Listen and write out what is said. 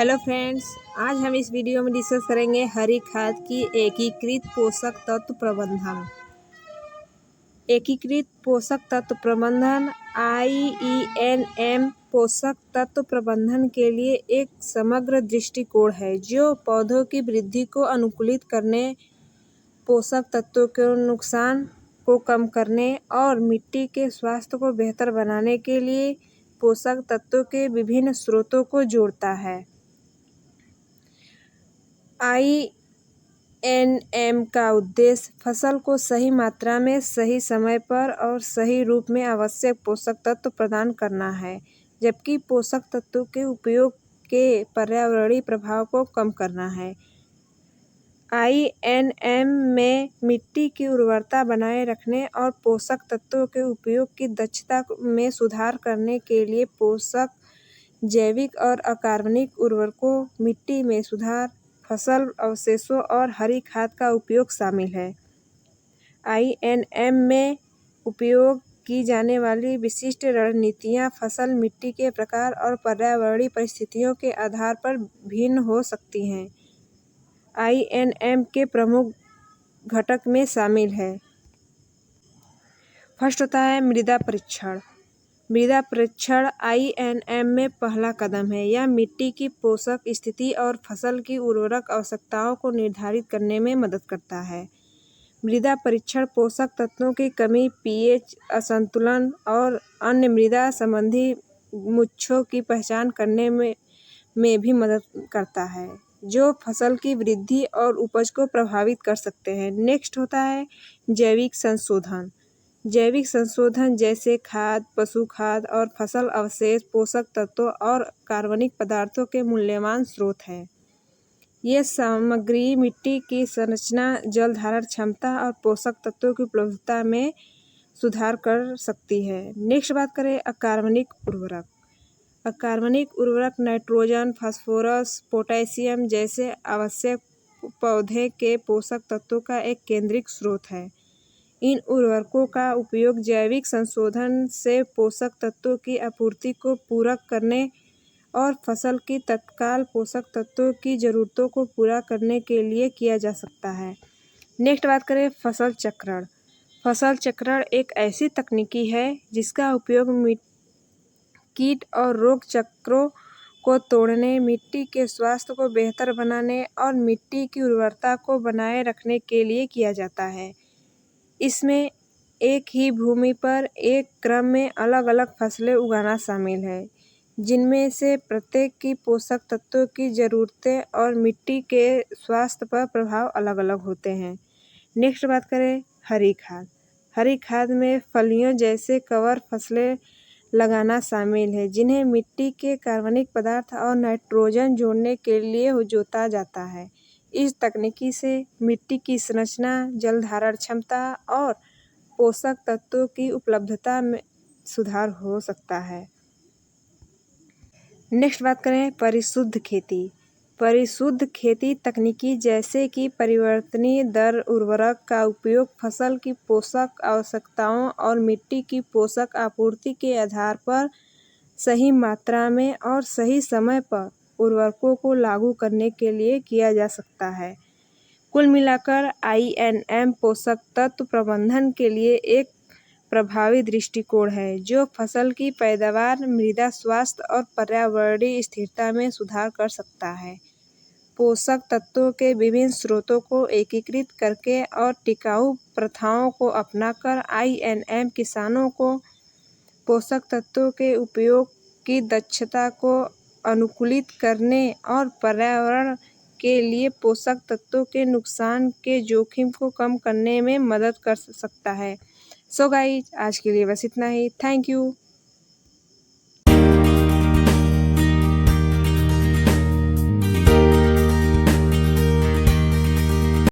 Hello friends, आज हम इस वीडियो में डिस्कस करेंगे हरी खाद की एकीकृत पोषक तत्व प्रबंधन। एकीकृत पोषक तत्व प्रबंधन IENM पोषक तत्व प्रबंधन के लिए एक समग्र दृष्टिकोण है जो पौधों की वृद्धि को अनुकूलित करने, पोषक तत्वों के नुकसान को कम करने और मिट्टी के स्वास्थ्य को बेहतर बनाने के लिए पोषक तत्वों के विभिन्न स्रोतों को जोड़ता है। IENM का उद्देश्य फसल को सही मात्रा में, सही समय पर और सही रूप में आवश्यक पोषक तत्व प्रदान करना है, जबकि पोषक तत्वों के उपयोग के पर्यावरणीय प्रभाव को कम करना है। IENM में मिट्टी की उर्वरता बनाए रखने और पोषक तत्वों के उपयोग की दक्षता में सुधार करने के लिए पोषक, जैविक और अकार्बनिक उर्वरकों, मिट्टी में सुधार, फसल अवशेषों और हरी खाद का उपयोग शामिल है। IENM में उपयोग की जाने वाली विशिष्ट रणनीतियाँ फसल, मिट्टी के प्रकार और पर्यावरणीय परिस्थितियों के आधार पर भिन्न हो सकती हैं। IENM के प्रमुख घटक में शामिल है। फर्स्ट होता है मृदा परीक्षण। मृदा परीक्षण IENM में पहला कदम है। यह मिट्टी की पोषक स्थिति और फसल की उर्वरक आवश्यकताओं को निर्धारित करने में मदद करता है। मृदा परीक्षण पोषक तत्वों की कमी, pH असंतुलन और अन्य मृदा संबंधी मुद्दों की पहचान करने में भी मदद करता है, जो फसल की वृद्धि और उपज को प्रभावित कर सकते हैं। नेक्स्ट होता है जैविक संशोधन। जैविक संशोधन जैसे खाद, पशु खाद और फसल अवशेष पोषक तत्वों और कार्बनिक पदार्थों के मूल्यवान स्रोत हैं। ये सामग्री मिट्टी की संरचना, जल धारण क्षमता और पोषक तत्वों की उपलब्धता में सुधार कर सकती है। नेक्स्ट बात करें अकार्बनिक उर्वरक। अकार्बनिक उर्वरक नाइट्रोजन, फास्फोरस, पोटेशियम जैसे आवश्यक पौधे के पोषक तत्वों का एक केंद्रीय स्रोत है। इन उर्वरकों का उपयोग जैविक संशोधन से पोषक तत्वों की आपूर्ति को पूरक करने और फसल की तत्काल पोषक तत्वों की ज़रूरतों को पूरा करने के लिए किया जा सकता है। नेक्स्ट बात करें फसल चक्रण। फसल चक्रण एक ऐसी तकनीकी है जिसका उपयोग कीट और रोग चक्रों को तोड़ने, मिट्टी के स्वास्थ्य को बेहतर बनाने और मिट्टी की उर्वरता को बनाए रखने के लिए किया जाता है। इसमें एक ही भूमि पर एक क्रम में अलग अलग फसलें उगाना शामिल है, जिनमें से प्रत्येक की पोषक तत्वों की ज़रूरतें और मिट्टी के स्वास्थ्य पर प्रभाव अलग अलग होते हैं। नेक्स्ट बात करें हरी खाद। हरी खाद में फलियों जैसे कवर फसलें लगाना शामिल है, जिन्हें मिट्टी के कार्बनिक पदार्थ और नाइट्रोजन जोड़ने के लिए जोता जाता है। इस तकनीकी से मिट्टी की संरचना, जल धारण क्षमता और पोषक तत्वों की उपलब्धता में सुधार हो सकता है। नेक्स्ट बात करें परिशुद्ध खेती। परिशुद्ध खेती तकनीकी जैसे कि परिवर्तनीय दर उर्वरक का उपयोग फसल की पोषक आवश्यकताओं और मिट्टी की पोषक आपूर्ति के आधार पर सही मात्रा में और सही समय पर उर्वरकों को लागू करने के लिए किया जा सकता है। कुल मिलाकर IENM पोषक तत्व प्रबंधन के लिए एक प्रभावी दृष्टिकोण है जो फसल की पैदावार, मृदा स्वास्थ्य और पर्यावरणीय स्थिरता में सुधार कर सकता है। पोषक तत्वों के विभिन्न स्रोतों को एकीकृत करके और टिकाऊ प्रथाओं को अपनाकर IENM किसानों को पोषक तत्वों के उपयोग की दक्षता को अनुकूलित करने और पर्यावरण के लिए पोषक तत्वों के नुकसान के जोखिम को कम करने में मदद कर सकता है। सो गाइस, आज के लिए बस इतना ही। Thank you.